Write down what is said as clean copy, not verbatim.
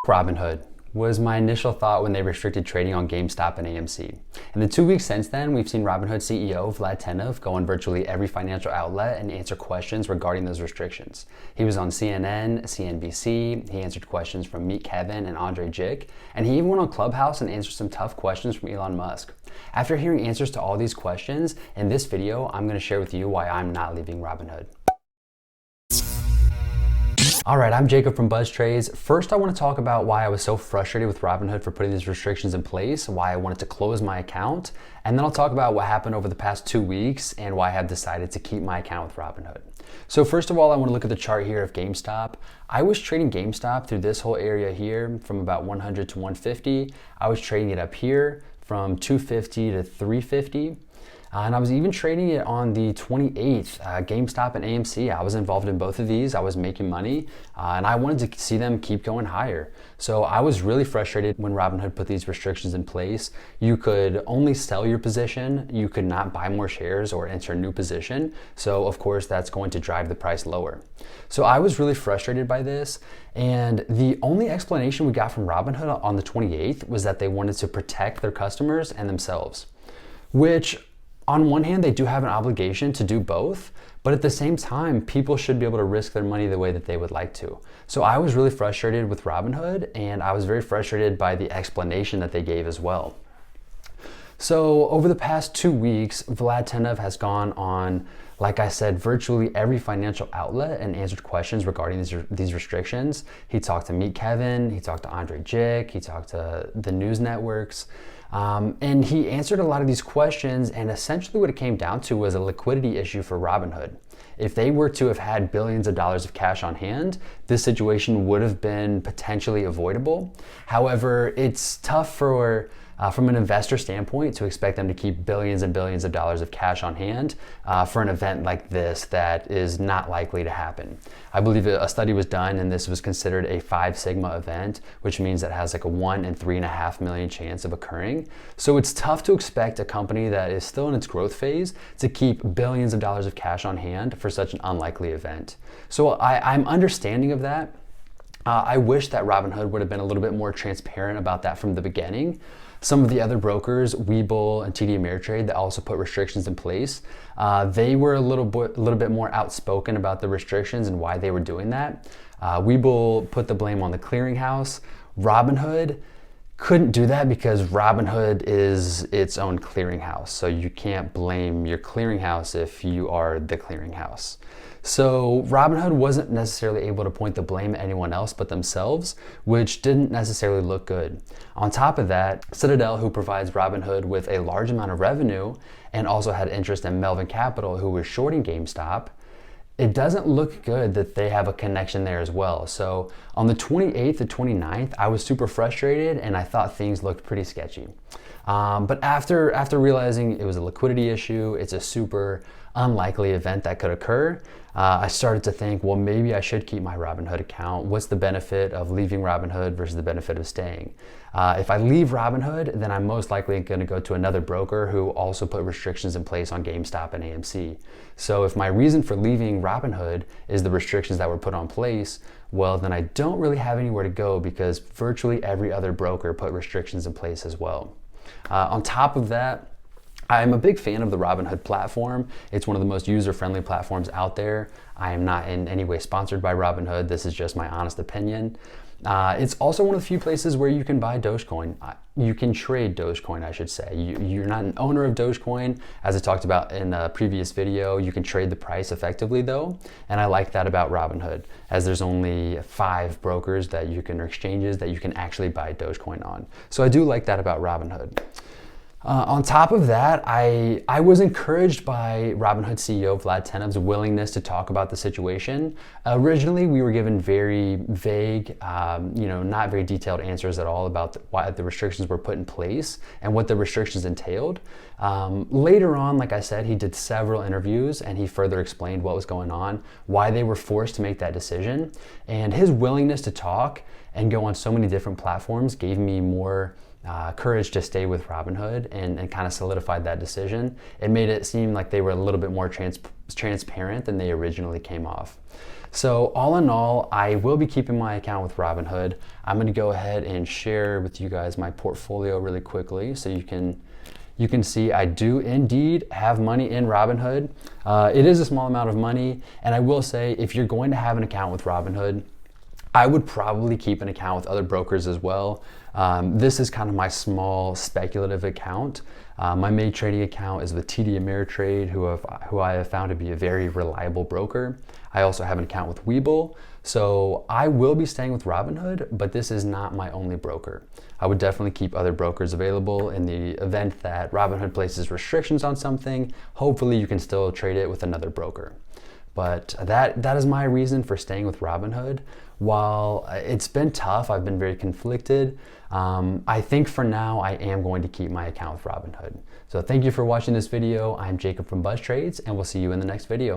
Robinhood was my initial thought when they restricted trading on GameStop and AMC. In the 2 weeks since then, we've seen Robinhood CEO Vlad Tenev go on virtually every financial outlet and answer questions regarding those restrictions. He was on CNN, CNBC, he answered questions from Meet Kevin and Andre Jick, and he even went on Clubhouse and answered some tough questions from Elon Musk. After hearing answers to all these questions, in this video, I'm going to share with you why I'm not leaving Robinhood. Alright, I'm Jacob from Buzz Trades. First, I want to talk about why I was so frustrated with Robinhood for putting these restrictions in place, why I wanted to close my account, and then I'll talk about what happened over the past 2 weeks and why I have decided to keep my account with Robinhood. So first of all, I want to look at the chart here of GameStop. I was trading GameStop through this whole area here from about 100 to 150. I was trading it up here from 250 to 350. And I was even trading it on the 28th, GameStop and AMC. I was involved in both of these. I was making money and I wanted to see them keep going higher. So I was really frustrated when Robinhood put these restrictions in place. You could only sell your position. You could not buy more shares or enter a new position. So of course that's going to drive the price lower. So I was really frustrated by this. And the only explanation we got from Robinhood on the 28th was that they wanted to protect their customers and themselves, which on one hand, they do have an obligation to do both, but at the same time, people should be able to risk their money the way that they would like to. So I was really frustrated with Robinhood, and I was very frustrated by the explanation that they gave as well. So over the past 2 weeks, Vlad Tenev has gone on, like I said, virtually every financial outlet and answered questions regarding these restrictions. He talked to Meet Kevin, he talked to Andre Jick, he talked to the news networks, and he answered a lot of these questions, and essentially what it came down to was a liquidity issue for Robinhood. If they were to have had billions of dollars of cash on hand, this situation would have been potentially avoidable. However, it's tough from an investor standpoint to expect them to keep billions and billions of dollars of cash on hand for an event like this that is not likely to happen. I believe a study was done and this was considered a 5 sigma event, which means it has like a 1 in 3.5 million chance of occurring. So it's tough to expect a company that is still in its growth phase to keep billions of dollars of cash on hand for such an unlikely event. So I'm understanding of that. I wish that Robinhood would have been a little bit more transparent about that from the beginning. Some of the other brokers, Webull and TD Ameritrade, that also put restrictions in place, they were a little bit more outspoken about the restrictions and why they were doing that. Webull put the blame on the clearinghouse. Robinhood couldn't do that because Robinhood is its own clearinghouse. So you can't blame your clearinghouse if you are the clearinghouse. So Robinhood wasn't necessarily able to point the blame at anyone else but themselves, which didn't necessarily look good. On top of that, Citadel, who provides Robinhood with a large amount of revenue and also had interest in Melvin Capital, who was shorting GameStop, it doesn't look good that they have a connection there as well. So on the 28th and 29th, I was super frustrated and I thought things looked pretty sketchy. But after realizing it was a liquidity issue, it's a super unlikely event that could occur, I started to think, well, maybe I should keep my Robinhood account. What's the benefit of leaving Robinhood versus the benefit of staying? If I leave Robinhood, then I'm most likely going to go to another broker who also put restrictions in place on GameStop and AMC. So if my reason for leaving Robinhood is the restrictions that were put on place, well, then I don't really have anywhere to go because virtually every other broker put restrictions in place as well. On top of that, I'm a big fan of the Robinhood platform. It's one of the most user-friendly platforms out there. I am not in any way sponsored by Robinhood. This is just my honest opinion. It's also one of the few places where you can buy Dogecoin. You can trade Dogecoin, I should say. You're not an owner of Dogecoin. As I talked about in a previous video, you can trade the price effectively though. And I like that about Robinhood, as there's only 5 brokers that you can, or exchanges that you can actually buy Dogecoin on. So I do like that about Robinhood. On top of that, I was encouraged by Robinhood CEO Vlad Tenev's willingness to talk about the situation. Originally, we were given very vague, not very detailed answers at all about why the restrictions were put in place and what the restrictions entailed. Later on, like I said, he did several interviews and he further explained what was going on, why they were forced to make that decision, and his willingness to talk and go on so many different platforms gave me more courage to stay with Robinhood and kind of solidified that decision. It made it seem like they were a little bit more transparent than they originally came off. So all in all, I will be keeping my account with Robinhood. I'm gonna go ahead and share with you guys my portfolio really quickly so you can see I do indeed have money in Robinhood. It is a small amount of money, and I will say if you're going to have an account with Robinhood, I would probably keep an account with other brokers as well. This is kind of my small speculative account. My main trading account is with TD Ameritrade, who I have found to be a very reliable broker. I also have an account with Webull. So I will be staying with Robinhood, but this is not my only broker. I would definitely keep other brokers available in the event that Robinhood places restrictions on something. Hopefully you can still trade it with another broker. But that is my reason for staying with Robinhood. While it's been tough, I've been very conflicted. I think for now I am going to keep my account with Robinhood. So thank you for watching this video. I'm Jacob from Buzz Trades, and we'll see you in the next video.